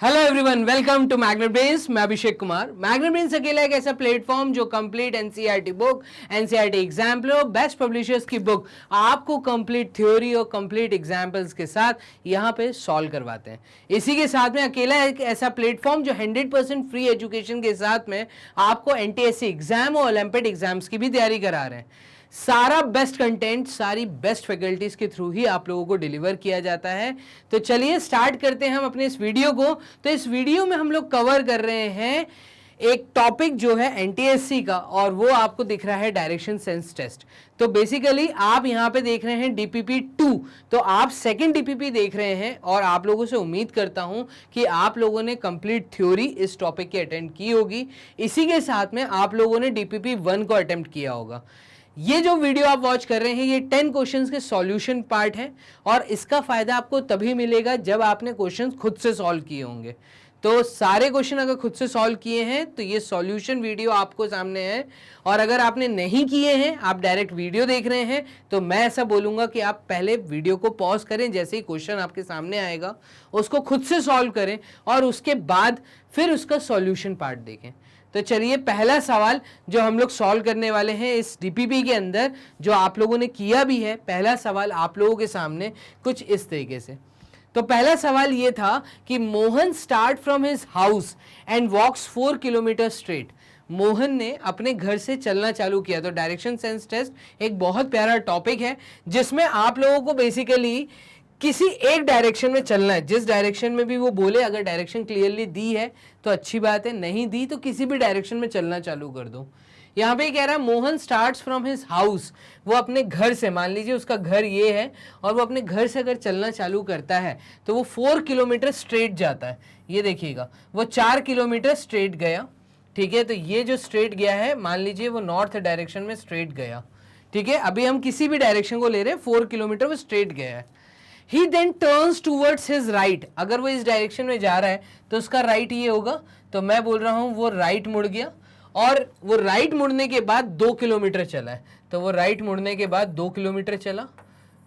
Hello everyone, welcome to Magnet Brains. मैं Abhishek Kumar. Magnet brains अकेला एक ऐसा प्लेटफॉर्म जो complete NCERT book, NCERT example, best publishers की बुक आपको कंप्लीट थ्योरी और कंप्लीट एग्जाम्पल्स के साथ यहाँ पे सॉल्व करवाते हैं। इसी के साथ में अकेला एक ऐसा प्लेटफॉर्म जो 100% फ्री एजुकेशन के साथ में आपको एनटीएससी एग्जाम और ओलंपिक एग्जाम्स की भी तैयारी करा रहे हैं। सारा बेस्ट कंटेंट सारी बेस्ट फैकल्टीज के थ्रू ही आप लोगों को डिलीवर किया जाता है। तो चलिए स्टार्ट करते हैं हम अपने इस वीडियो को। तो इस वीडियो में हम लोग कवर कर रहे हैं एक टॉपिक जो है एनटीएससी का, और वो आपको दिख रहा है डायरेक्शन सेंस टेस्ट। तो बेसिकली आप यहाँ पे देख रहे हैं डीपीपी 2, तो आप सेकंड डीपीपी देख रहे हैं, और आप लोगों से उम्मीद करता हूँ कि आप लोगों ने कंप्लीट थ्योरी इस टॉपिक की अटेंड की होगी। इसी के साथ में आप लोगों ने डीपीपी 1 को अटेम्प्ट किया होगा। ये जो वीडियो आप वॉच कर रहे हैं ये 10 क्वेश्चंस के सॉल्यूशन पार्ट है, और इसका फायदा आपको तभी मिलेगा जब आपने क्वेश्चंस खुद से सॉल्व किए होंगे। तो सारे क्वेश्चन अगर खुद से सॉल्व किए हैं तो ये सॉल्यूशन वीडियो आपको सामने है, और अगर आपने नहीं किए हैं, आप डायरेक्ट वीडियो देख रहे हैं, तो मैं ऐसा बोलूंगा कि आप पहले वीडियो को पॉज करें, जैसे ही क्वेश्चन आपके सामने आएगा उसको खुद से सॉल्व करें, और उसके बाद फिर उसका सॉल्यूशन पार्ट देखें। तो चलिए पहला सवाल जो हम लोग सॉल्व करने वाले हैं इस डीपीपी के अंदर, जो आप लोगों ने किया भी है, पहला सवाल आप लोगों के सामने कुछ इस तरीके से। तो पहला सवाल ये था कि Mohan start from his house and walks 4 kilometre straight. Mohan ने अपने घर से चलना चालू किया। तो डायरेक्शन सेंस टेस्ट एक बहुत प्यारा टॉपिक है जिसमें आप लोगों को बेसिकली किसी एक डायरेक्शन में चलना है, जिस डायरेक्शन में भी वो बोले। अगर डायरेक्शन क्लियरली दी है तो अच्छी बात है, नहीं दी तो किसी भी डायरेक्शन में चलना चालू कर दो। यहाँ पे कह रहा है Mohan starts from his house, वो अपने घर से, मान लीजिए उसका घर ये है, और वो अपने घर से अगर चलना चालू करता है तो वो 4 किलोमीटर स्ट्रेट जाता है। ये देखिएगा, वो 4 किलोमीटर स्ट्रेट गया। ठीक है, तो ये जो स्ट्रेट गया है, मान लीजिए वो नॉर्थ डायरेक्शन में स्ट्रेट गया। ठीक है, अभी हम किसी भी डायरेक्शन को ले रहे हैं, 4 किलोमीटर वो स्ट्रेट गया है। He then turns towards his right, अगर वो इस डायरेक्शन में जा रहा है तो उसका राइट ये होगा। तो मैं बोल रहा हूं वो राइट मुड़ गया, और वो राइट मुड़ने के बाद 2 किलोमीटर चला है। तो वो राइट मुड़ने के बाद 2 किलोमीटर चला।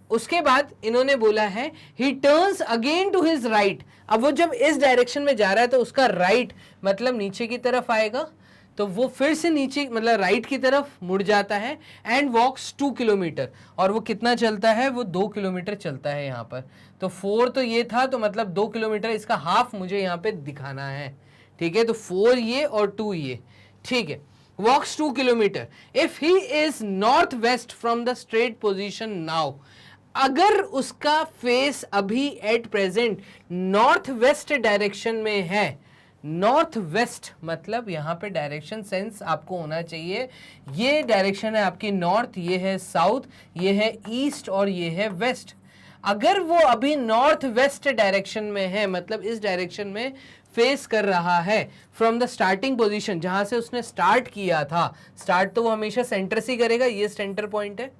उसके बाद इन्होंने बोला है he turns again to his right। अब वो जब इस डायरेक्शन में जा रहा है तो उसका राइट मतलब नीचे की तरफ आएगा, तो वो फिर से नीचे मतलब राइट की तरफ मुड़ जाता है एंड वॉक्स 2 किलोमीटर। और वो कितना चलता है? वो 2 किलोमीटर चलता है यहाँ पर। तो 4 तो ये था, तो मतलब 2 किलोमीटर, इसका हाफ मुझे यहाँ पे दिखाना है। ठीक है, तो 4 ये और 2 ये। ठीक है, वॉक्स 2 kilometre. If he is north west from the straight position now, अगर उसका फेस अभी at present north west direction में है, नॉर्थ वेस्ट मतलब यहाँ पे डायरेक्शन सेंस आपको होना चाहिए। ये डायरेक्शन है आपकी नॉर्थ, ये है साउथ, ये है ईस्ट और ये है वेस्ट। अगर वो अभी नॉर्थ वेस्ट डायरेक्शन में है, मतलब इस डायरेक्शन में फेस कर रहा है फ्रॉम द स्टार्टिंग पोजीशन, जहां से उसने स्टार्ट किया था। स्टार्ट तो वो हमेशा सेंटर से करेगा, ये सेंटर पॉइंट है।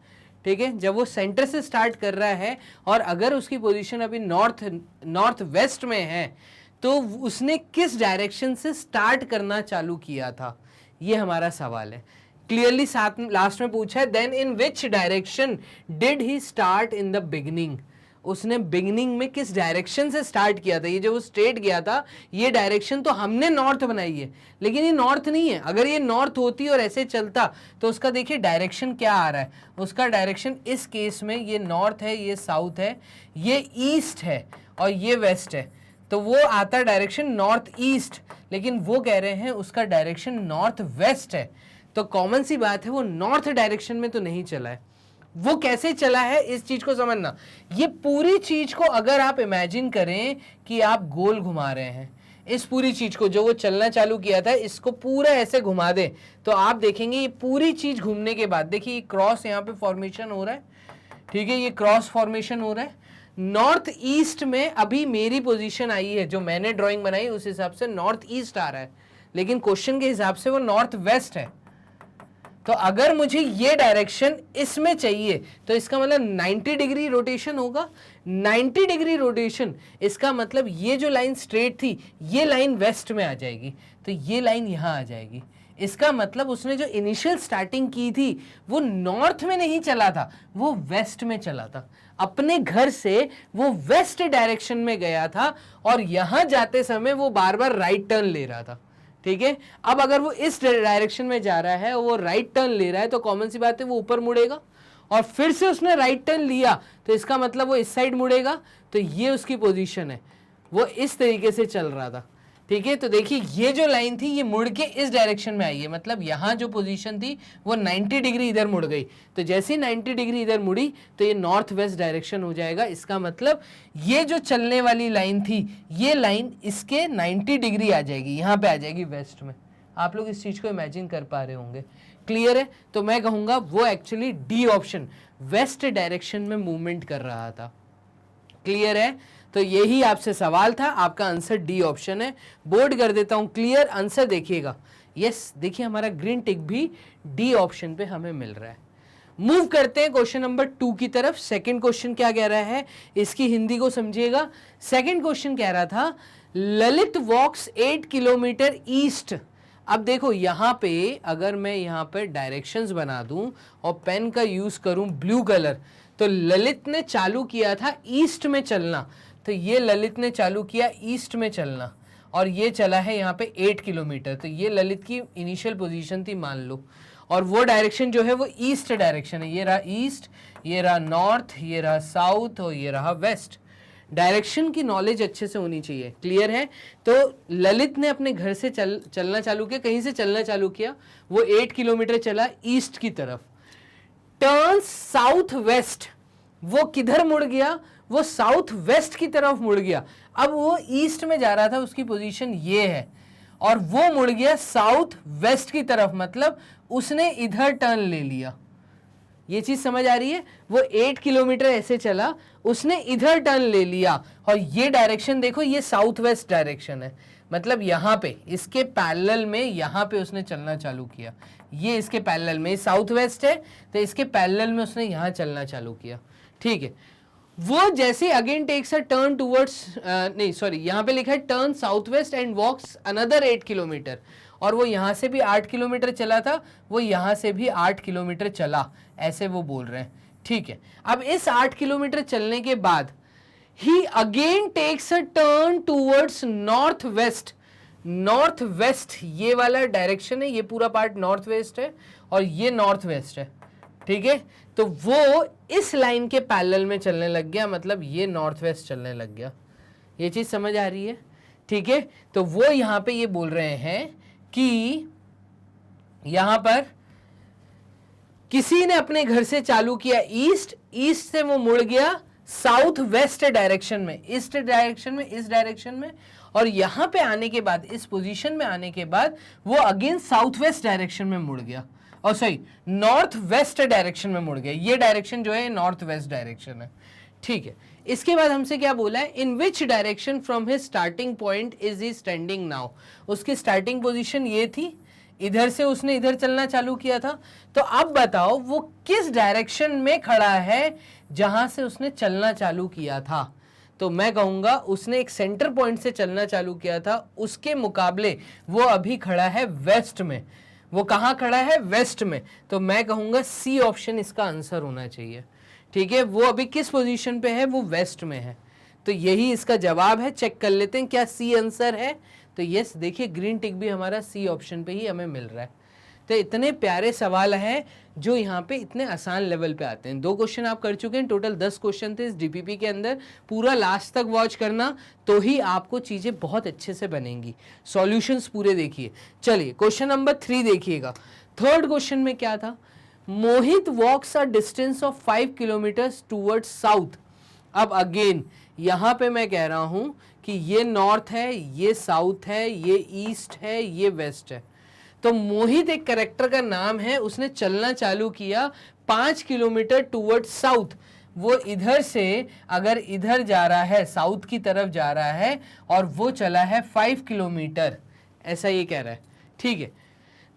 ठीक है, जब वो सेंटर से स्टार्ट कर रहा है और अगर उसकी पोजीशन अभी नॉर्थ वेस्ट में है, तो उसने किस डायरेक्शन से स्टार्ट करना चालू किया था, ये हमारा सवाल है। क्लियरली साथ में लास्ट में पूछा है then in which direction did he start in the beginning, उसने बिगिनिंग में किस डायरेक्शन से स्टार्ट किया था। ये जो वो स्ट्रेट गया था, ये डायरेक्शन तो हमने नॉर्थ बनाई है, लेकिन ये नॉर्थ नहीं है। अगर ये नॉर्थ होती और ऐसे चलता तो उसका देखिए डायरेक्शन क्या आ रहा है। उसका डायरेक्शन इस केस में ये नॉर्थ है, ये साउथ है, ये ईस्ट है और ये वेस्ट है, तो वो आता डायरेक्शन नॉर्थ ईस्ट। लेकिन वो कह रहे हैं उसका डायरेक्शन नॉर्थ वेस्ट है, तो कॉमन सी बात है वो नॉर्थ डायरेक्शन में तो नहीं चला है। वो कैसे चला है इस चीज को समझना। ये पूरी चीज को अगर आप इमेजिन करें कि आप गोल घुमा रहे हैं, इस पूरी चीज को जो वो चलना चालू किया था इसको पूरा ऐसे घुमा दें, तो आप देखेंगे ये पूरी चीज घूमने के बाद, देखिए क्रॉस यहाँ पे फॉर्मेशन हो रहा है। ठीक है, ये क्रॉस फॉर्मेशन हो रहा है। नॉर्थ ईस्ट में अभी मेरी पोजीशन आई है, जो मैंने ड्राइंग बनाई उस हिसाब से नॉर्थ ईस्ट आ रहा है, लेकिन क्वेश्चन के हिसाब से वो नॉर्थ वेस्ट है। तो अगर मुझे ये डायरेक्शन इसमें चाहिए तो इसका मतलब 90 डिग्री रोटेशन होगा। 90 डिग्री रोटेशन, इसका मतलब ये जो लाइन स्ट्रेट थी ये लाइन वेस्ट में आ जाएगी, तो ये लाइन यहाँ आ जाएगी। इसका मतलब उसने जो इनिशियल स्टार्टिंग की थी वो नॉर्थ में नहीं चला था, वो वेस्ट में चला था। अपने घर से वो वेस्ट डायरेक्शन में गया था और यहां जाते समय वो बार बार राइट टर्न ले रहा था। ठीक है, अब अगर वो इस डायरेक्शन में जा रहा है, वो राइट टर्न ले रहा है, तो कॉमन सी बात है वो ऊपर मुड़ेगा, और फिर से उसने राइट टर्न लिया तो इसका मतलब वो इस साइड मुड़ेगा। तो ये उसकी पोजीशन है, वो इस तरीके से चल रहा था। ठीक है, तो देखिए ये जो लाइन थी ये मुड़ के इस डायरेक्शन में आई है, मतलब यहां जो पोजीशन थी वो 90 डिग्री इधर मुड़ गई। तो जैसे ही 90 डिग्री इधर मुड़ी तो ये नॉर्थ वेस्ट डायरेक्शन हो जाएगा। इसका मतलब ये जो चलने वाली लाइन थी ये लाइन इसके 90 डिग्री आ जाएगी, यहां पे आ जाएगी वेस्ट में। आप लोग इस चीज को इमेजिन कर पा रहे होंगे, क्लियर है? तो मैं कहूंगा वो actually D option west direction में मूवमेंट कर रहा था। क्लियर है? तो यही आपसे सवाल था, आपका आंसर डी ऑप्शन है। बोर्ड कर देता हूं, क्लियर? आंसर देखिएगा, यस, देखिए हमारा ग्रीन टिक भी डी ऑप्शन पे हमें मिल रहा है। मूव करते हैं क्वेश्चन नंबर 2 की तरफ। सेकंड क्वेश्चन क्या कह रहा है, इसकी हिंदी को समझिएगा। सेकंड क्वेश्चन कह रहा था ललित वॉक्स 8 किलोमीटर ईस्ट। अब देखो यहां पे अगर मैं यहां पे डायरेक्शंस बना दूं और पेन का यूज करूं ब्लू कलर, तो ललित ने चालू किया था ईस्ट में चलना, तो ये ललित ने चालू किया ईस्ट में चलना और ये चला है यहाँ पे 8 किलोमीटर। तो ये ललित की इनिशियल पोजीशन थी मान लो, और वो डायरेक्शन जो है वो ईस्ट डायरेक्शन है। ये रहा ईस्ट, ये रहा नॉर्थ, ये रहा साउथ और ये रहा वेस्ट। डायरेक्शन की नॉलेज अच्छे से होनी चाहिए, क्लियर है? तो ललित ने अपने घर से चलना चालू किया, कहीं से चलना चालू किया, वो 8 किलोमीटर चला ईस्ट की तरफ। टर्न साउथ वेस्ट, वो किधर मुड़ गया, वो साउथ वेस्ट की तरफ मुड़ गया। अब वो ईस्ट में जा रहा था, उसकी पोजीशन ये है, और वो मुड़ गया साउथ वेस्ट की तरफ, मतलब उसने इधर टर्न ले लिया। ये चीज समझ आ रही है? वो 8 किलोमीटर ऐसे चला, उसने इधर टर्न ले लिया, और ये डायरेक्शन देखो, ये साउथ वेस्ट डायरेक्शन है, मतलब यहाँ पे इसके पैरेलल में यहाँ पे उसने चलना चालू किया। ये इसके पैरेलल में साउथ वेस्ट है, तो इसके पैरेलल में उसने यहाँ चलना चालू किया। ठीक है, वो जैसे again takes a turn towards, नहीं सॉरी, यहाँ पे लिखा है turn south west and walks another 8 kilometre, और वो यहाँ से भी 8 किलोमीटर चला था, वो यहाँ से भी 8 किलोमीटर चला, ऐसे वो बोल रहे हैं। ठीक है, अब इस 8 किलोमीटर चलने के बाद ही again takes a turn towards north west. North west ये वाला डायरेक्शन है, ये पूरा पार्ट नॉर्थ वेस्ट है और ये नॉर्थ वेस्ट है। ठीक है, तो वो इस लाइन के पैरेलल में चलने लग गया, मतलब ये नॉर्थ वेस्ट चलने लग गया। ये चीज समझ आ रही है? ठीक है, तो वो यहां पे ये बोल रहे हैं कि यहां पर किसी ने अपने घर से चालू किया ईस्ट, ईस्ट से वो मुड़ गया साउथ वेस्ट डायरेक्शन में, ईस्ट डायरेक्शन में, इस डायरेक्शन में, और यहां पे आने के बाद, इस पोजीशन में आने के बाद वो अगेन साउथ वेस्ट डायरेक्शन में मुड़ गया, और सॉरी नॉर्थ वेस्ट डायरेक्शन में मुड़ गया। ये डायरेक्शन जो है नॉर्थ वेस्ट डायरेक्शन है। ठीक है, इसके बाद हमसे क्या बोला है, in which direction from his starting point is he standing now. उसकी स्टार्टिंग पोजीशन ये थी, इधर से उसने इधर चलना चालू किया था, तो अब बताओ वो किस डायरेक्शन में खड़ा है जहां से उसने चलना चालू किया था। तो मैं कहूंगा उसने एक सेंटर पॉइंट से चलना चालू किया था, उसके मुकाबले वो अभी खड़ा है वेस्ट में। वो कहाँ खड़ा है? वेस्ट में। तो मैं कहूंगा सी ऑप्शन इसका आंसर होना चाहिए। ठीक है, वो अभी किस पोजीशन पे है? वो वेस्ट में है, तो यही इसका जवाब है। चेक कर लेते हैं क्या सी आंसर है। तो यस, देखिए ग्रीन टिक भी हमारा सी ऑप्शन पे ही हमें मिल रहा है। तो इतने प्यारे सवाल हैं जो यहाँ पे इतने आसान लेवल पे आते हैं। 2 क्वेश्चन आप कर चुके हैं, टोटल 10 क्वेश्चन थे इस डीपीपी के अंदर। पूरा लास्ट तक वॉच करना, तो ही आपको चीज़ें बहुत अच्छे से बनेंगी। सॉल्यूशंस पूरे देखिए। चलिए क्वेश्चन नंबर 3 देखिएगा। थर्ड क्वेश्चन में क्या था, Mohit walks a distance of 5 kilometres towards south. अब अगेन यहाँ पे मैं कह रहा हूँ कि ये नॉर्थ है, ये साउथ है, ये ईस्ट है, ये वेस्ट है। तो मोहित एक कैरेक्टर का नाम है, उसने चलना चालू किया 5 किलोमीटर टूवर्ड साउथ। वो इधर से अगर इधर जा रहा है, साउथ की तरफ जा रहा है, और वो चला है 5 किलोमीटर, ऐसा ये कह रहा है। ठीक है,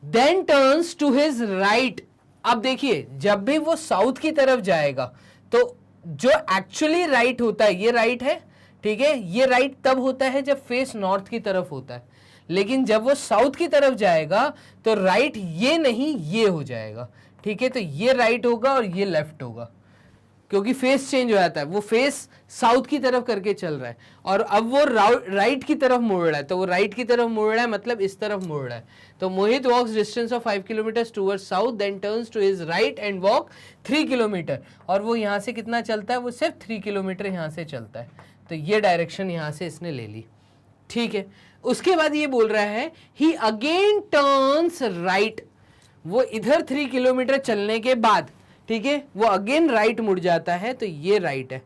then turns to his right. अब देखिए जब भी वो साउथ की तरफ जाएगा तो जो एक्चुअली राइट होता है, ये राइट है, ठीक है, ये राइट तब होता है जब फेस नॉर्थ की तरफ होता है। लेकिन जब वो साउथ की तरफ जाएगा तो राइट ये नहीं ये हो जाएगा, ठीक है। तो ये राइट होगा और ये लेफ्ट होगा, क्योंकि फेस चेंज हो जाता है, वो फेस साउथ की तरफ करके चल रहा है और अब वो राइट की तरफ मुड़ रहा है, तो वो राइट की तरफ मुड़ रहा है मतलब इस तरफ मुड़ रहा है। तो Mohit walks distance of 5 kilometre towards south, then turns to his right and walk 3 kilometre. और वो यहाँ से कितना चलता है, वो सिर्फ 3 किलोमीटर यहाँ से चलता है। तो ये डायरेक्शन यहाँ से इसने ले ली, ठीक है। उसके बाद ये बोल रहा है ही अगेन टर्न्स राइट, वो इधर 3 किलोमीटर चलने के बाद, ठीक है, वो अगेन राइट मुड़ जाता है, तो ये राइट है।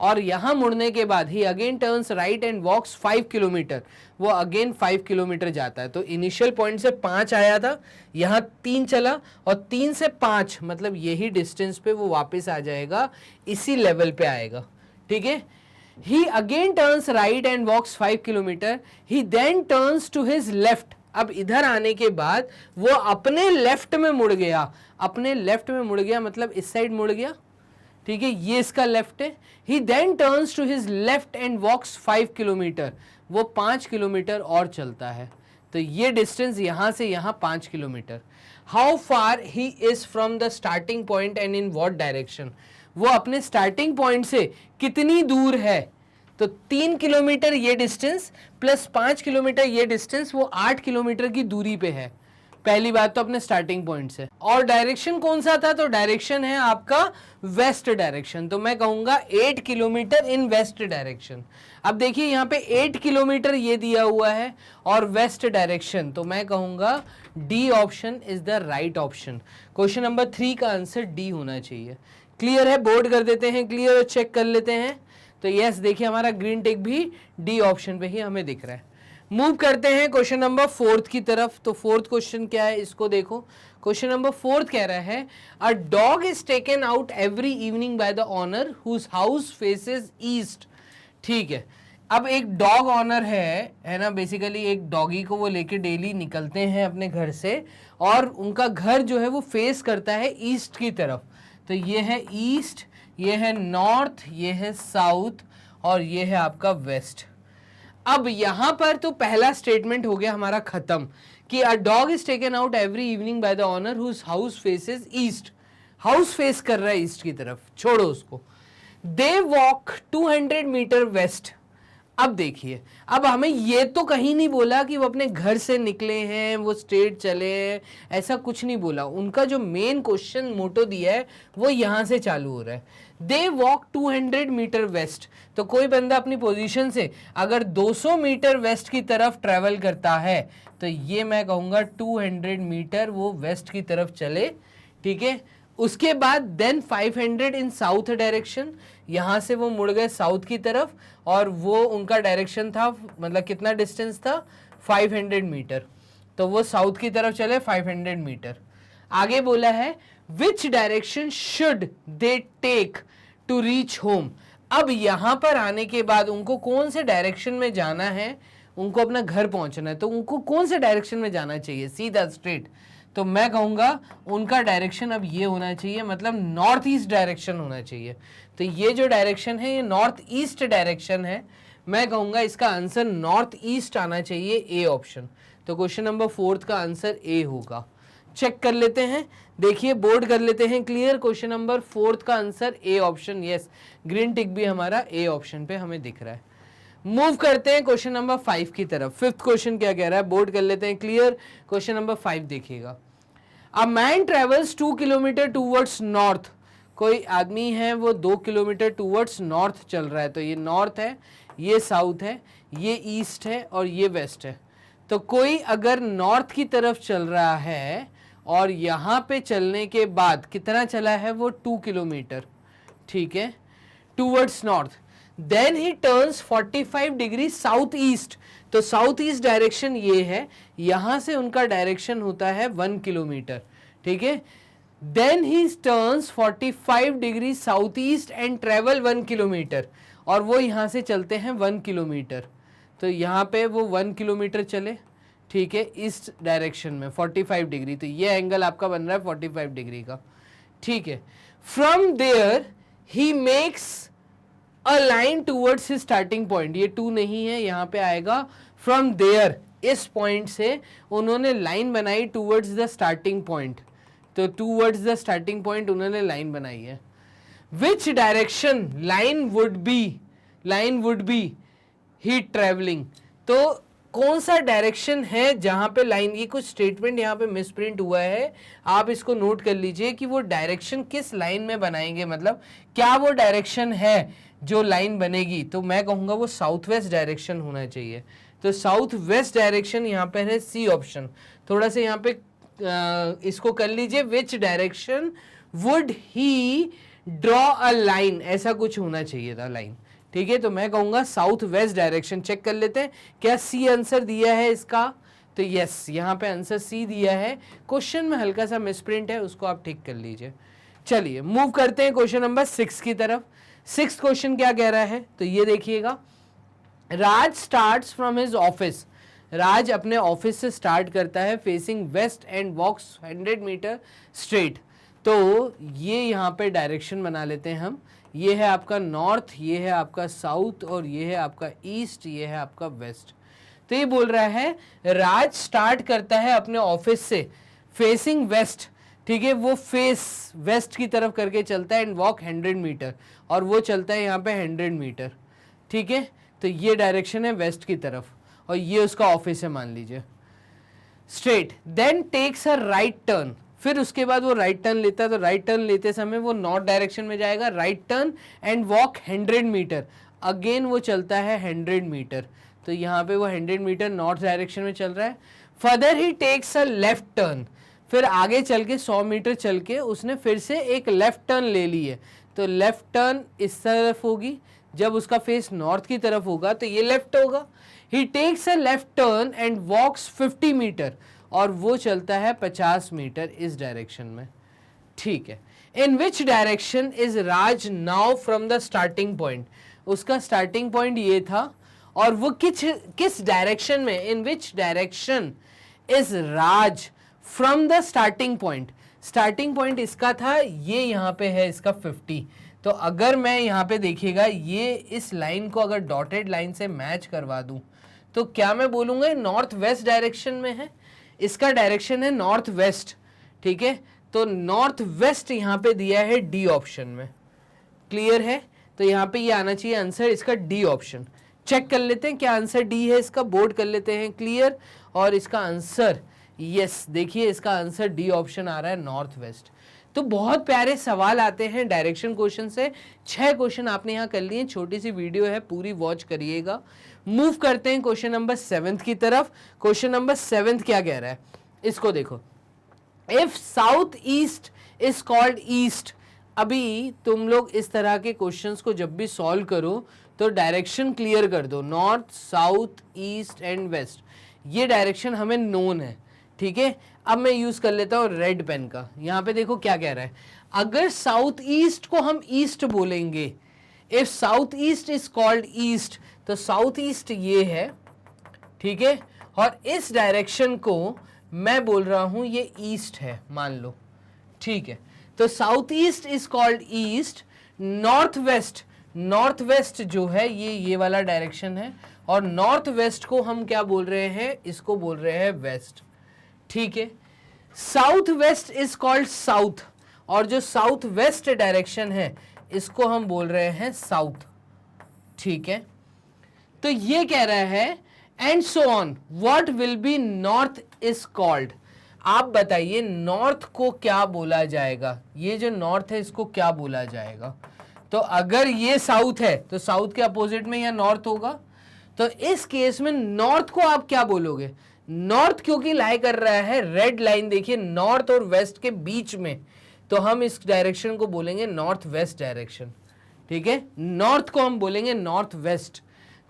और यहां मुड़ने के बाद ही again turns right and walks 5 kilometre, वो अगेन 5 किलोमीटर जाता है। तो इनिशियल पॉइंट से 5 आया था, यहां 3 चला और 3 से 5 मतलब यही डिस्टेंस पे वो वापस आ जाएगा, इसी लेवल पे आएगा, ठीक है। He again turns right and walks 5 kilometre, he then turns to his left. अब इधर आने के बाद वो अपने लेफ्ट में मुड़ गया, अपने लेफ्ट में मुड़ गया मतलब इस साइड मुड़ गया, ठीक है, ये इसका लेफ्ट है। He then turns to his left and walks 5 kilometre, वो 5 किलोमीटर और चलता है। तो ये डिस्टेंस यहां से यहां 5 kilometre. How far he is from the starting point and in what direction, वो अपने स्टार्टिंग पॉइंट से कितनी दूर है। तो 3 किलोमीटर ये डिस्टेंस प्लस 5 किलोमीटर ये डिस्टेंस, वो 8 किलोमीटर की दूरी पे है। पहली बात तो अपने स्टार्टिंग पॉइंट से। और डायरेक्शन कौन सा था, तो डायरेक्शन है आपका वेस्ट डायरेक्शन, तो मैं कहूंगा 8 किलोमीटर इन वेस्ट डायरेक्शन। अब देखिए यहाँ पे 8 किलोमीटर ये दिया हुआ है और वेस्ट डायरेक्शन, तो मैं कहूंगा D option is the right option. Question number 3 का आंसर डी होना चाहिए। क्लियर है, बोर्ड कर देते हैं क्लियर और चेक कर लेते हैं। तो यस, देखिए हमारा ग्रीन टिक भी डी ऑप्शन पे ही हमें दिख रहा है। मूव करते हैं क्वेश्चन नंबर 4 की तरफ। तो 4th क्वेश्चन क्या है, इसको देखो। क्वेश्चन नंबर 4 कह रहा है a dog is taken out every evening by the owner whose house faces east. ठीक है, अब एक डॉग ऑनर है ना, बेसिकली एक डॉगी को वो लेके डेली निकलते हैं अपने घर से और उनका घर जो है वो फेस करता है ईस्ट की तरफ। तो ये है ईस्ट, ये है नॉर्थ, ये है साउथ और ये है आपका वेस्ट। अब यहां पर तो पहला स्टेटमेंट हो गया हमारा खत्म कि a dog is taken out every evening by the owner whose house faces east. House face कर रहा है ईस्ट की तरफ, छोड़ो उसको। They walk 200 metre west. अब देखिए, अब हमें ये तो कहीं नहीं बोला कि वो अपने घर से निकले हैं, वो स्ट्रेट चले हैं, ऐसा कुछ नहीं बोला। उनका जो मेन क्वेश्चन मोटो दिया है वो यहां से चालू हो रहा है। They walk 200 metre west. तो कोई बंदा अपनी पोजीशन से अगर 200 मीटर वेस्ट की तरफ ट्रेवल करता है तो ये मैं कहूँगा 200 मीटर वो वेस्ट की तरफ चले, ठीक है। उसके बाद देन 500 इन साउथ डायरेक्शन, यहाँ से वो मुड़ गए साउथ की तरफ और वो उनका डायरेक्शन था, मतलब कितना डिस्टेंस था 500 मीटर, तो वो साउथ की तरफ चले 500 मीटर। आगे बोला है which direction should they take to reach home. अब यहाँ पर आने के बाद उनको कौन से डायरेक्शन में जाना है, उनको अपना घर पहुंचना है, तो उनको कौन से डायरेक्शन में जाना चाहिए, सीधा स्ट्रेट। तो मैं कहूँगा उनका डायरेक्शन अब ये होना चाहिए, मतलब नॉर्थ ईस्ट डायरेक्शन होना चाहिए। तो ये जो डायरेक्शन है ये नॉर्थ ईस्ट डायरेक्शन है, मैं कहूँगा इसका आंसर नॉर्थ ईस्ट आना चाहिए, ए ऑप्शन। तो क्वेश्चन नंबर 4 का आंसर ए होगा। चेक कर लेते हैं, देखिए बोर्ड कर लेते हैं क्लियर। क्वेश्चन नंबर 4 का answer A option, yes, green टिक भी हमारा ए ऑप्शन पे हमें दिख रहा है। मूव करते हैं क्वेश्चन नंबर 5 की तरफ। 5th क्वेश्चन क्या कह रहा है, बोर्ड कर लेते हैं क्लियर। क्वेश्चन नंबर 5 देखिएगा। A man travels 2 kilometre towards north. कोई आदमी है वो 2 किलोमीटर टूवर्ड्स नॉर्थ चल रहा है। तो ये नॉर्थ है, ये साउथ है, ये ईस्ट है और ये वेस्ट है। तो कोई अगर नॉर्थ की तरफ चल रहा है और यहाँ पे चलने के बाद कितना चला है वो 2 किलोमीटर, ठीक है, towards north. Then he turns 45 degree south east. तो साउथ ईस्ट डायरेक्शन ये है, यहां से उनका डायरेक्शन होता है 1 किलोमीटर, ठीक है। Then he turns 45 degree south east and travel 1 kilometre, और वो यहां से चलते हैं 1 किलोमीटर। तो यहाँ पे वो 1 किलोमीटर चले, ठीक है, ईस्ट डायरेक्शन में 45 डिग्री। तो ये एंगल आपका बन रहा है 45 डिग्री का, ठीक है। From there he makes a line towards his starting point. ये 2 नहीं है, यहाँ पे आएगा फ्रॉम देयर इस पॉइंट से उन्होंने लाइन बनाई टूवर्ड्स द स्टार्टिंग पॉइंट, तो टूवर्ड्स द स्टार्टिंग पॉइंट उन्होंने लाइन बनाई है। Which direction line would be he travelling, तो कौन सा डायरेक्शन है जहां पे लाइन, ये कुछ स्टेटमेंट यहाँ पे मिसप्रिंट हुआ है, आप इसको नोट कर लीजिए कि वो डायरेक्शन किस लाइन में बनाएंगे, मतलब क्या वो डायरेक्शन है जो लाइन बनेगी। तो मैं कहूंगा वो साउथ वेस्ट डायरेक्शन होना चाहिए। तो साउथ वेस्ट डायरेक्शन यहाँ पे है सी ऑप्शन। थोड़ा सा यहाँ पे इसको कर लीजिए, which direction would he draw a line, ऐसा कुछ होना चाहिए था लाइन। ठीक है, तो मैं कहूंगा साउथ वेस्ट डायरेक्शन। चेक कर लेते हैं क्या सी आंसर दिया है इसका, तो यस यहाँ पे आंसर सी दिया है। क्वेश्चन में हल्का सा मिसप्रिंट है, उसको आप ठीक कर लीजिए। चलिए मूव करते हैं क्वेश्चन नंबर 6 की तरफ। 6th क्वेश्चन क्या कह रहा है, तो ये देखिएगा, Raj starts from his office, Raj अपने ऑफिस से स्टार्ट करता है facing west and walks 100 metre straight. तो ये यहाँ पे डायरेक्शन बना लेते हैं हम, ये है आपका नॉर्थ, ये है आपका साउथ और ये है आपका ईस्ट, ये है आपका वेस्ट। तो ये बोल रहा है राज स्टार्ट करता है अपने ऑफिस से फेसिंग वेस्ट, ठीक है, वो फेस वेस्ट की तरफ करके चलता है एंड वॉक 100 मीटर, और वो चलता है यहाँ पे 100 मीटर। ठीक है, तो ये डायरेक्शन है वेस्ट की तरफ और ये उसका ऑफिस है मान लीजिए, straight. Then takes a right turn, फिर उसके बाद वो राइट टर्न लेता है, तो राइट टर्न लेते समय वो नॉर्थ डायरेक्शन में जाएगा, right turn and walk 100 metre, again वो चलता है 100 मीटर, तो यहाँ पे वो 100 मीटर नॉर्थ डायरेक्शन में चल रहा है। Further he takes a left turn, फिर आगे चल के 100 मीटर चल के उसने फिर से एक लेफ्ट टर्न ले ली है, तो लेफ्ट टर्न इस तरफ होगी, जब उसका फेस नॉर्थ की तरफ होगा तो ये लेफ्ट होगा। He takes a left turn and walks 50 metre, और वो चलता है 50 मीटर इस डायरेक्शन में। ठीक है, in which direction is Raj now from the starting point, उसका स्टार्टिंग पॉइंट ये था और वो किस डायरेक्शन में, in which direction is Raj from the starting point, starting point इसका था ये यहाँ पे है इसका 50, तो अगर मैं यहाँ पे देखिएगा ये इस लाइन को अगर डॉटेड लाइन से मैच करवा दूं तो क्या मैं बोलूँगा नॉर्थ वेस्ट डायरेक्शन में है, इसका डायरेक्शन है नॉर्थ वेस्ट। ठीक है, तो नॉर्थ वेस्ट यहाँ पे दिया है डी ऑप्शन में, क्लियर है, तो यहाँ पे ये आना चाहिए आंसर इसका डी ऑप्शन। चेक कर लेते हैं क्या आंसर डी है इसका, बोर्ड कर लेते हैं क्लियर, और इसका आंसर यस, देखिए इसका आंसर डी ऑप्शन आ रहा है नॉर्थ वेस्ट। तो बहुत प्यारे सवाल आते हैं डायरेक्शन क्वेश्चन से, 6 क्वेश्चन आपने यहाँ कर लिए, छोटी सी वीडियो है पूरी वॉच करिएगा। मूव करते हैं क्वेश्चन नंबर 7 की तरफ। क्वेश्चन नंबर 7 क्या कह रहा है, इसको देखो, if south east is called east, अभी तुम लोग इस तरह के क्वेश्चंस को जब भी सॉल्व करो तो डायरेक्शन क्लियर कर दो, north south east and west, ये डायरेक्शन हमें नोन है। ठीक है, अब मैं यूज कर लेता हूँ रेड पेन का। यहाँ पे देखो क्या कह रहा है, अगर साउथ ईस्ट को हम ईस्ट बोलेंगे, if south east is called east, तो साउथ ईस्ट ये है, ठीक है, और इस डायरेक्शन को मैं बोल रहा हूं ये ईस्ट है मान लो। ठीक है, तो south east is called east, north west, north waste जो है ये वाला डायरेक्शन है, और नॉर्थ वेस्ट को हम क्या बोल रहे हैं, इसको बोल रहे हैं वेस्ट। ठीक है, south west is called south, और जो साउथ वेस्ट डायरेक्शन है इसको हम बोल रहे हैं साउथ। ठीक है, तो ये कह रहा है and so on, what will be north is called, आप बताइए नॉर्थ को क्या बोला जाएगा, ये जो नॉर्थ है इसको क्या बोला जाएगा। तो अगर ये साउथ है तो साउथ के अपोजिट में यह नॉर्थ होगा, तो इस केस में नॉर्थ को आप क्या बोलोगे, नॉर्थ क्योंकि लाई कर रहा है, रेड लाइन देखिए नॉर्थ और वेस्ट के बीच में, तो हम इस डायरेक्शन को बोलेंगे नॉर्थ वेस्ट डायरेक्शन। ठीक है, नॉर्थ को हम बोलेंगे नॉर्थ वेस्ट,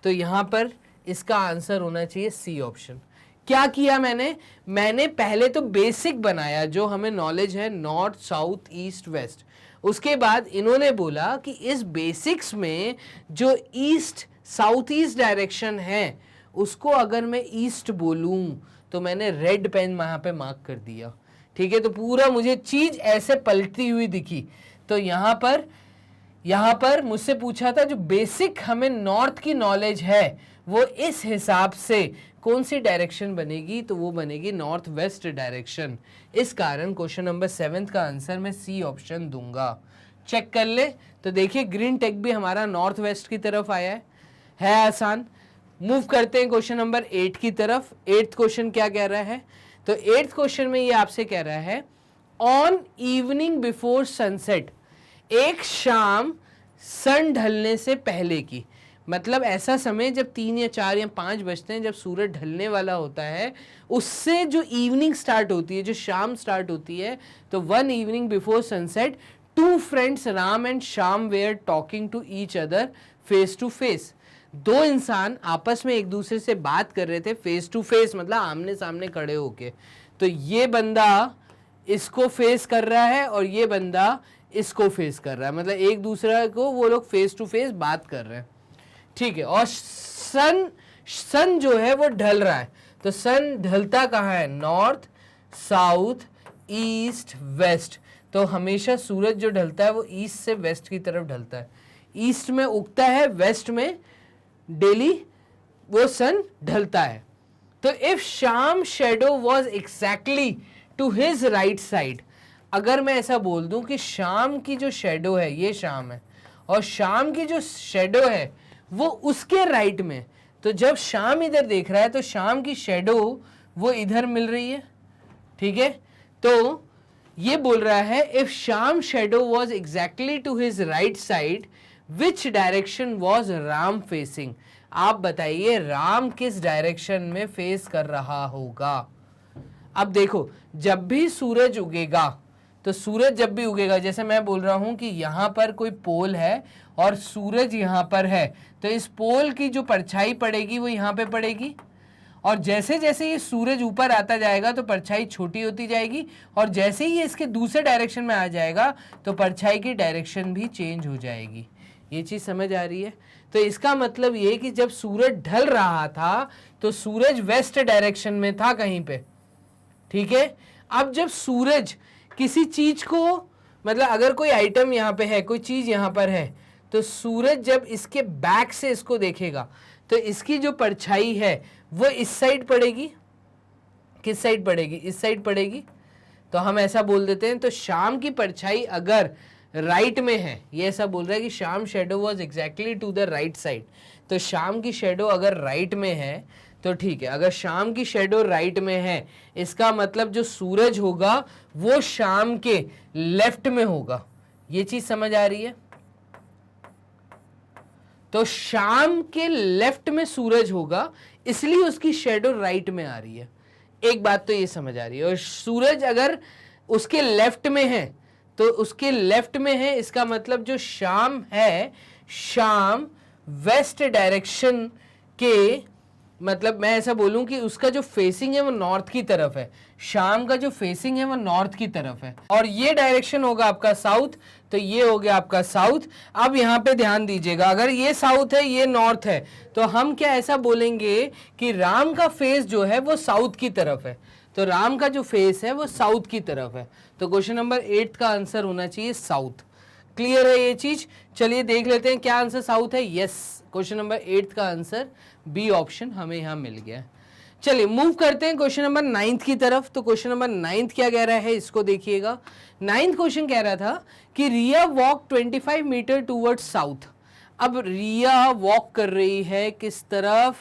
तो यहां पर इसका आंसर होना चाहिए सी ऑप्शन। क्या किया मैंने पहले तो बेसिक बनाया जो हमें नॉलेज है नॉर्थ साउथ ईस्ट वेस्ट, उसके बाद इन्होंने बोला कि इस बेसिक्स में जो ईस्ट साउथ ईस्ट डायरेक्शन है उसको अगर मैं ईस्ट बोलूं तो मैंने रेड पेन वहां पे मार्क कर दिया। ठीक है, तो पूरा मुझे चीज ऐसे पलटती हुई दिखी, तो यहां पर मुझसे पूछा था जो बेसिक हमें नॉर्थ की नॉलेज है वो इस हिसाब से कौन सी डायरेक्शन बनेगी, तो वो बनेगी नॉर्थ वेस्ट डायरेक्शन। इस कारण क्वेश्चन नंबर 7 का आंसर मैं सी ऑप्शन दूंगा। चेक कर ले तो देखिए ग्रीन टेक भी हमारा नॉर्थ वेस्ट की तरफ आया है आसान। मूव करते हैं क्वेश्चन नंबर 8 की तरफ। 8th क्वेश्चन क्या कह रहा है, तो 8th क्वेश्चन में ये आपसे कह रहा है ऑन इवनिंग बिफोर सनसेट, एक शाम सन ढलने से पहले की, मतलब ऐसा समय जब 3 या 4 या 5 बजते हैं, जब सूरज ढलने वाला होता है, उससे जो इवनिंग स्टार्ट होती है, जो शाम स्टार्ट होती है, तो one evening before sunset two friends Ram and Shyam were talking to each other face to face. दो इंसान आपस में एक दूसरे से बात कर रहे थे फेस टू फेस, मतलब आमने सामने खड़े होके। तो ये बंदा इसको फेस कर रहा है और ये बंदा इसको फेस कर रहा है, मतलब एक दूसरे को वो लोग फेस टू फेस बात कर रहे हैं, ठीक है। और सन जो है वो ढल रहा है, तो सन ढलता कहाँ है, नॉर्थ साउथ ईस्ट वेस्ट। तो हमेशा सूरज जो ढलता है वो ईस्ट से वेस्ट की तरफ ढलता है, ईस्ट में उगता है, वेस्ट में डेली वो सन ढलता है। तो if Shyam shadow was exactly to his right side, अगर मैं ऐसा बोल दूं कि शाम की जो शेडो है, ये शाम है, और शाम की जो शेडो है वो उसके राइट में, तो जब शाम इधर देख रहा है तो शाम की शेडो वो इधर मिल रही है, ठीक है। तो ये बोल रहा है if Shyam shadow was exactly to his right side which direction was Ram facing. आप बताइए राम किस डायरेक्शन में फेस कर रहा होगा। अब देखो जब भी सूरज उगेगा, तो सूरज जब भी उगेगा, जैसे मैं बोल रहा हूं कि यहां पर कोई पोल है और सूरज यहां पर है, तो इस पोल की जो परछाई पड़ेगी वो यहां पे पड़ेगी, और जैसे जैसे ये सूरज ऊपर आता जाएगा तो परछाई छोटी होती जाएगी, और जैसे ही ये इसके दूसरे डायरेक्शन में आ जाएगा तो परछाई की डायरेक्शन भी चेंज हो जाएगी। ये चीज समझ आ रही है। तो इसका मतलब ये कि जब सूरज ढल रहा था तो सूरज वेस्ट डायरेक्शन में था कहीं पे, ठीक है। अब जब सूरज किसी चीज को, मतलब अगर कोई आइटम यहाँ पे है, कोई चीज यहाँ पर है, तो सूरज जब इसके बैक से इसको देखेगा तो इसकी जो परछाई है वो इस साइड पड़ेगी, किस साइड पड़ेगी, इस साइड पड़ेगी। तो हम ऐसा बोल देते हैं, तो शाम की परछाई अगर राइट में है, ये ऐसा बोल रहा है कि Shyam shadow was exactly to the right side, तो शाम की शेडो अगर राइट में है तो ठीक है। अगर शाम की शेडो राइट में है, इसका मतलब जो सूरज होगा वो शाम के लेफ्ट में होगा। ये चीज समझ आ रही है। तो शाम के लेफ्ट में सूरज होगा, इसलिए उसकी शेडो राइट में आ रही है। एक बात तो ये समझ आ रही है। और सूरज अगर उसके लेफ्ट में है, तो उसके लेफ्ट में है, इसका मतलब जो शाम है, शाम वेस्ट डायरेक्शन के, मतलब मैं ऐसा बोलूं कि उसका जो फेसिंग है वो नॉर्थ की तरफ है, शाम का जो फेसिंग है वो नॉर्थ की तरफ है, और ये डायरेक्शन होगा आपका साउथ, तो ये हो गया आपका साउथ। अब यहाँ पे ध्यान दीजिएगा, अगर ये साउथ है ये नॉर्थ है, तो हम क्या ऐसा बोलेंगे कि राम का फेस जो है वो साउथ की तरफ है, तो राम का जो फेस है वो साउथ की तरफ है। तो क्वेश्चन नंबर 8 का आंसर होना चाहिए साउथ। क्लियर है ये चीज। चलिए देख लेते हैं क्या आंसर साउथ है। यस, क्वेश्चन नंबर 8 का आंसर बी ऑप्शन हमें यहां मिल गया। चलिए मूव करते हैं क्वेश्चन नंबर 9 की तरफ। तो क्वेश्चन नंबर 9 क्या कह रहा है, इसको देखिएगा। 9th क्वेश्चन कह रहा था कि रिया वॉक 25 मीटर टूवर्ड्स साउथ। अब रिया वॉक कर रही है किस तरफ,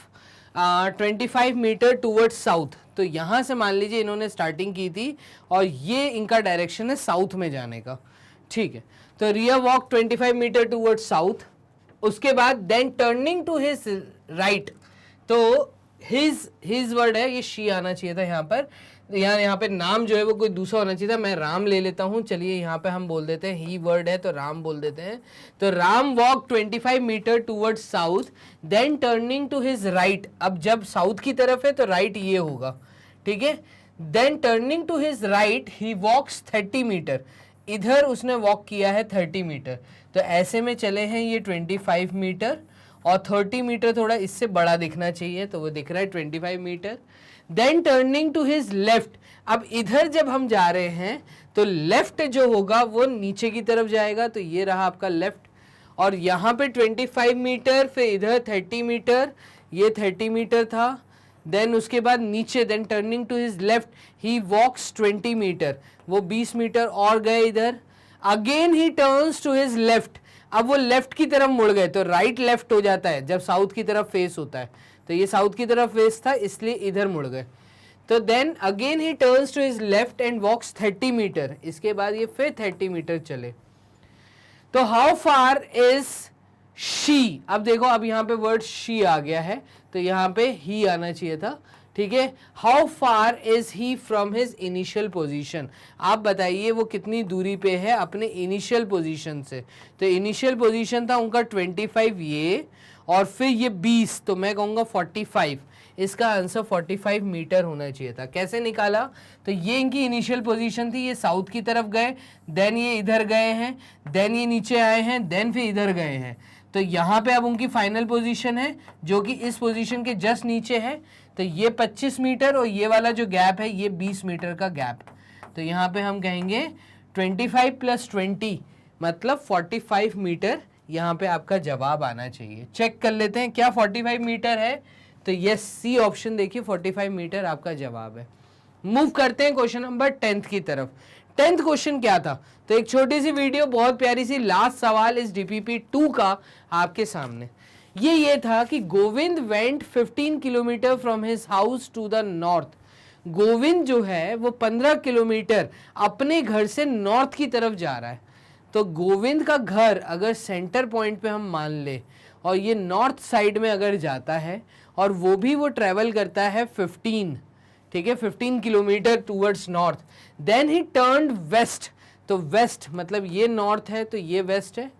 25 मीटर टूवर्ड्स साउथ। तो यहां से मान लीजिए इन्होंने स्टार्टिंग की थी और ये इनका डायरेक्शन है साउथ में जाने का, ठीक है। तो Riya walk 25 metre towards south. उसके बाद then turning to his right, तो हिज वर्ड है, ये शी आना चाहिए था यहाँ पर, यहाँ पे नाम जो है वो कोई दूसरा होना चाहिए था, मैं राम ले लेता हूँ। चलिए यहाँ पे हम बोल देते हैं, ही वर्ड है तो राम बोल देते हैं। तो Ram walk 25 metre towards south then turning to his right. अब जब साउथ की तरफ है तो राइट ये होगा, ठीक है। Then turning to his right he walks 30 metre, इधर उसने वॉक किया है 30 मीटर। तो ऐसे में चले हैं ये 25 मीटर, और 30 मीटर थोड़ा इससे बड़ा दिखना चाहिए, तो वो दिख रहा है 25 metre. Then turning to his left, अब इधर जब हम जा रहे हैं तो लेफ्ट जो होगा वो नीचे की तरफ जाएगा, तो ये रहा आपका लेफ्ट। और यहाँ पे 25 मीटर, फिर इधर 30 मीटर, ये 30 मीटर था, देन उसके बाद नीचे, then turning to his left he walks 20 metre, वो 20 मीटर और गए इधर, again he turns to his left, अब वो लेफ्ट की तरफ मुड़ गए, तो राइट लेफ्ट हो जाता है जब साउथ की तरफ फेस होता है, तो ये साउथ की तरफ फेस था इसलिए इधर मुड़ गए, तो then again he turns to his left and walks 30 metre, इसके बाद ये फिर 30 मीटर चले, तो हाउ फार इज शी, अब देखो अब यहाँ पे वर्ड शी आ गया है, तो यहाँ पे ही आना चाहिए था, ठीक है, how far is he from his initial position, आप बताइए वो कितनी दूरी पे है अपने इनिशियल पोजीशन से, तो इनिशियल पोजीशन था उनका 25 ये, और फिर ये 20, तो मैं कहूँगा 45, इसका आंसर 45 मीटर होना चाहिए था। कैसे निकाला, तो ये इनकी इनिशियल पोजीशन थी, ये साउथ की तरफ गए, देन ये इधर गए हैं, देन ये नीचे आए हैं, देन फिर इधर गए हैं, तो यहाँ पे अब उनकी फाइनल पोजीशन है जो कि इस पोजीशन के जस्ट नीचे है, तो ये 25 मीटर और ये वाला जो गैप है ये 20 मीटर का गैप, तो यहाँ पे हम कहेंगे 25 + 20 मतलब 45 मीटर, यहाँ पे आपका जवाब आना चाहिए। चेक कर लेते हैं क्या 45 मीटर है, तो यस सी ऑप्शन देखिए 45 मीटर आपका जवाब है। मूव करते हैं क्वेश्चन नंबर 10th की तरफ। 10th क्वेश्चन क्या था, तो एक छोटी सी वीडियो, बहुत प्यारी सी, लास्ट सवाल इस DPP 2 का आपके सामने। ये था कि Govind went 15 kilometre from his house to the north, Govind जो है वो 15 किलोमीटर अपने घर से नॉर्थ की तरफ जा रहा है, तो गोविंद का घर अगर सेंटर पॉइंट पे हम मान ले और ये नॉर्थ साइड में अगर जाता है और वो भी वो ट्रेवल करता है 15, ठीक है, 15 kilometre towards north, then he turned west, तो वेस्ट मतलब ये नॉर्थ है तो ये वेस्ट है,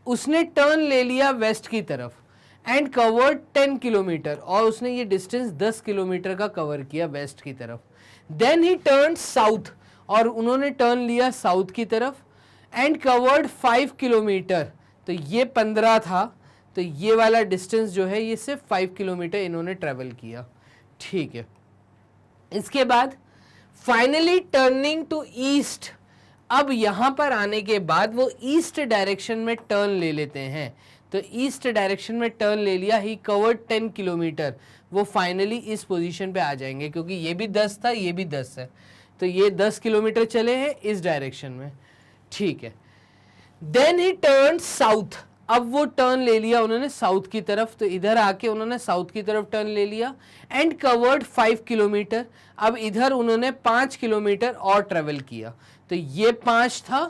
उसने टर्न ले लिया वेस्ट की तरफ एंड कवर्ड 10 किलोमीटर, और उसने ये डिस्टेंस 10 किलोमीटर का कवर किया वेस्ट की तरफ, देन ही टर्न साउथ, और उन्होंने टर्न लिया साउथ की तरफ एंड कवर्ड 5 किलोमीटर, तो ये 15 था, तो ये वाला डिस्टेंस जो है ये सिर्फ 5 किलोमीटर इन्होंने ट्रेवल किया, ठीक है। इसके बाद फाइनली टर्निंग टू ईस्ट, अब यहां पर आने के बाद वो ईस्ट डायरेक्शन में टर्न ले लेते हैं, तो ईस्ट डायरेक्शन में टर्न ले लिया, ही कवर्ड 10 किलोमीटर, वो फाइनली इस पोजीशन पे आ जाएंगे क्योंकि ये भी 10 था ये भी 10 है, तो ये 10 किलोमीटर चले हैं इस डायरेक्शन में, ठीक है। देन ही टर्न साउथ, अब वो टर्न ले लिया उन्होंने साउथ की तरफ, तो इधर आके उन्होंने साउथ की तरफ टर्न ले लिया एंड कवर्ड 5 किलोमीटर, अब इधर उन्होंने 5 किलोमीटर और ट्रेवल किया, तो ये 5 था,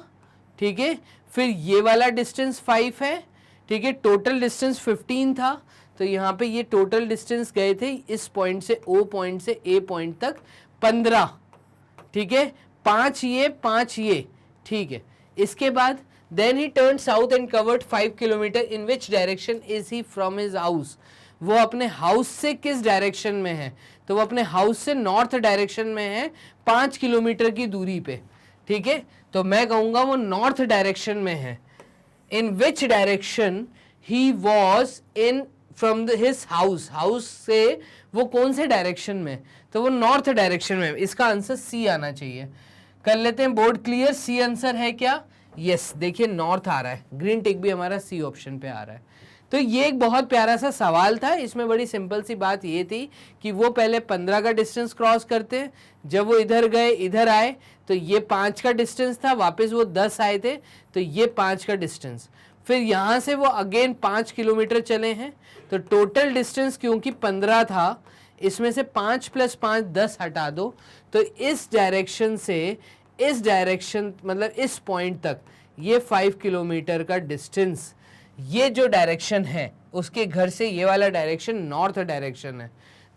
ठीक है, फिर ये वाला डिस्टेंस 5 है, ठीक है, टोटल डिस्टेंस 15 था, तो यहाँ पे ये टोटल डिस्टेंस गए थे इस पॉइंट से O पॉइंट से A पॉइंट तक 15, ठीक है, 5 ये, ठीक है। इसके बाद then he turn south and covered 5 kilometre, in which direction is he from his house, वो अपने हाउस से किस डायरेक्शन में है, तो वो अपने हाउस से नॉर्थ डायरेक्शन में है 5 किलोमीटर की दूरी पे, ठीक है, तो मैं कहूँगा वो नॉर्थ डायरेक्शन में है। In which direction he was in from his house, house से वो कौन से डायरेक्शन में, तो वो नॉर्थ डायरेक्शन में, इसका आंसर सी आना चाहिए। कर लेते हैं बोर्ड क्लियर, सी आंसर है क्या, यस, देखिए नॉर्थ आ रहा है, ग्रीन टिक भी हमारा सी ऑप्शन पे आ रहा है। तो ये एक बहुत प्यारा सा सवाल था, इसमें बड़ी सिंपल सी बात ये थी कि वो पहले 15 का डिस्टेंस क्रॉस करते हैं, जब वो इधर गए इधर आए तो ये 5 का डिस्टेंस था, वापस वो 10 आए थे तो ये 5 का डिस्टेंस, फिर यहाँ से वो अगेन 5 किलोमीटर चले हैं, तो टोटल डिस्टेंस क्योंकि 15 था, इसमें से 5 + 5 10 हटा दो, तो इस डायरेक्शन से इस डायरेक्शन मतलब इस पॉइंट तक ये 5 किलोमीटर का डिस्टेंस, ये जो डायरेक्शन है उसके घर से ये वाला डायरेक्शन नॉर्थ डायरेक्शन है,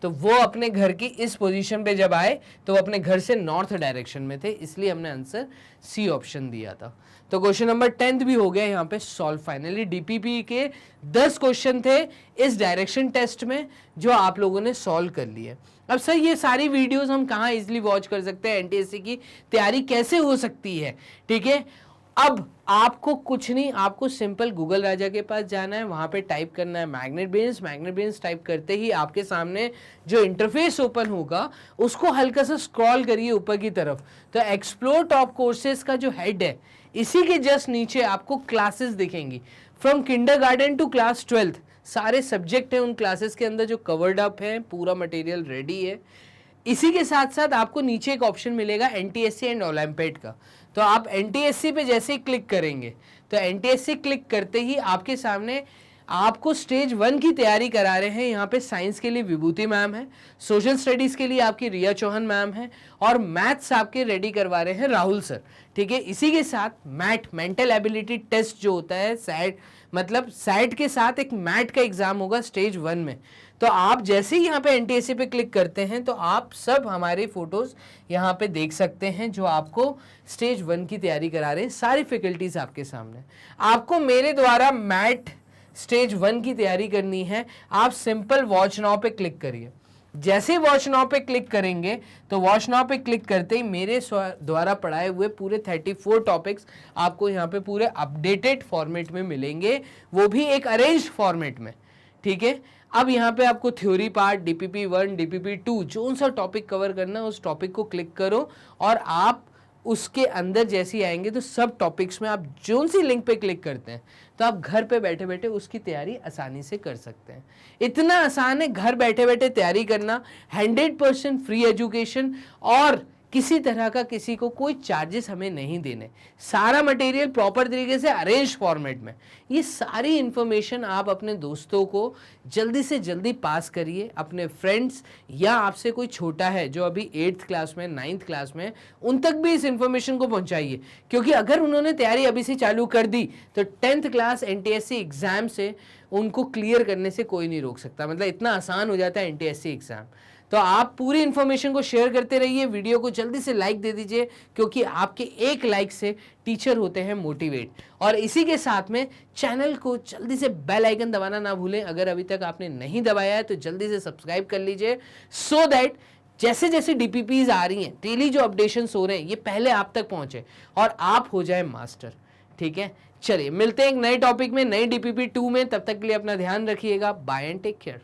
तो वो अपने घर की इस पोजीशन पे जब आए तो वो अपने घर से नॉर्थ डायरेक्शन में थे, इसलिए हमने आंसर सी ऑप्शन दिया था। तो क्वेश्चन नंबर 10 भी हो गया यहाँ पे सॉल्व। फाइनली DPP के 10 क्वेश्चन थे इस डायरेक्शन टेस्ट में जो आप लोगों ने सॉल्व कर लिए। अब सर ये सारी वीडियोस हम कहाँ इजीली वॉच कर सकते हैं, NTSC की तैयारी कैसे हो सकती है, ठीक है। अब आपको कुछ नहीं, आपको सिंपल गूगल राजा के पास जाना है, वहां पे टाइप करना है मैग्नेट ब्रेन्स टाइप करते ही आपके सामने जो इंटरफेस ओपन होगा उसको हल्का सा स्क्रॉल करिए ऊपर की तरफ, तो एक्सप्लोर टॉप कोर्सेज का जो हेड है इसी के जस्ट नीचे आपको क्लासेस दिखेंगी, from kindergarten to class 12th सारे सब्जेक्ट हैं उन क्लासेस के अंदर जो कवर्ड अप हैं, पूरा मटेरियल रेडी है। इसी के साथ साथ आपको नीचे एक ऑप्शन मिलेगा एनटीएससी एंड ओलंपियाड का, तो आप एनटीएससी पे जैसे ही क्लिक करेंगे तो एनटीएससी क्लिक करते ही आपके सामने आपको स्टेज 1 की तैयारी करा रहे हैं। यहाँ पे साइंस के लिए विभूति मैम है, सोशल स्टडीज के लिए आपकी रिया चौहान मैम है, और मैथ्स आपके रेडी करवा रहे हैं राहुल सर। ठीक है, इसी के साथ मैट मेंटल एबिलिटी टेस्ट जो होता है सैट, मतलब सैट के साथ एक मैट का एग्जाम होगा स्टेज 1 में। तो आप जैसे ही यहाँ पे एनटीएससी पे क्लिक करते हैं तो आप सब हमारे फोटोज यहाँ पे देख सकते हैं जो आपको स्टेज 1 की तैयारी करा रहे हैं, सारी फैकल्टीज आपके सामने। आपको मेरे द्वारा मैट स्टेज 1 की तैयारी करनी है, आप सिंपल वॉच नाउ पे क्लिक करिए। जैसे वॉच नाउ पे क्लिक करेंगे तो वॉच नाउ पे क्लिक करते ही मेरे द्वारा पढ़ाए हुए पूरे 34 टॉपिक्स आपको यहाँ पे पूरे अपडेटेड फॉर्मेट में मिलेंगे, वो भी एक अरेंज्ड फॉर्मेट में। ठीक है, अब यहाँ पे आपको थ्योरी पार्ट, डीपीपी 1, डीपीपी 2 जो सा टॉपिक कवर करना है उस टॉपिक को क्लिक करो, और आप उसके अंदर जैसे ही आएंगे तो सब टॉपिक्स में आप जो सी लिंक पे क्लिक करते हैं तो आप घर पे बैठे बैठे उसकी तैयारी आसानी से कर सकते हैं। इतना आसान है घर बैठे बैठे तैयारी करना, 100% फ्री एजुकेशन, और किसी तरह का किसी को कोई चार्जेस हमें नहीं देने, सारा मटेरियल प्रॉपर तरीके से अरेंज फॉर्मेट में। ये सारी इंफॉर्मेशन आप अपने दोस्तों को जल्दी से जल्दी पास करिए, अपने फ्रेंड्स या आपसे कोई छोटा है जो अभी 8th क्लास में, 9th क्लास में, उन तक भी इस इंफॉर्मेशन को पहुंचाइए, क्योंकि अगर उन्होंने तैयारी अभी से चालू कर दी तो 10th क्लास एनटीएससी एग्जाम से उनको क्लियर करने से कोई नहीं रोक सकता। मतलब इतना आसान हो जाता है एनटीएससी एग्जाम। तो आप पूरी इन्फॉर्मेशन को शेयर करते रहिए, वीडियो को जल्दी से लाइक दे दीजिए, क्योंकि आपके एक लाइक से टीचर होते हैं मोटिवेट। और इसी के साथ में चैनल को जल्दी से बेल आइकन दबाना ना भूलें, अगर अभी तक आपने नहीं दबाया है तो जल्दी से सब्सक्राइब कर लीजिए, सो दैट जैसे जैसे डीपीपीज आ रही हैं, डेली जो अपडेशंस हो रहे हैं, ये पहले आप तक पहुंचे और आप हो जाए मास्टर। ठीक है, चलिए मिलते हैं एक नए टॉपिक में, नई डीपीपी 2 में। तब तक के लिए अपना ध्यान रखिएगा। Bye and take care.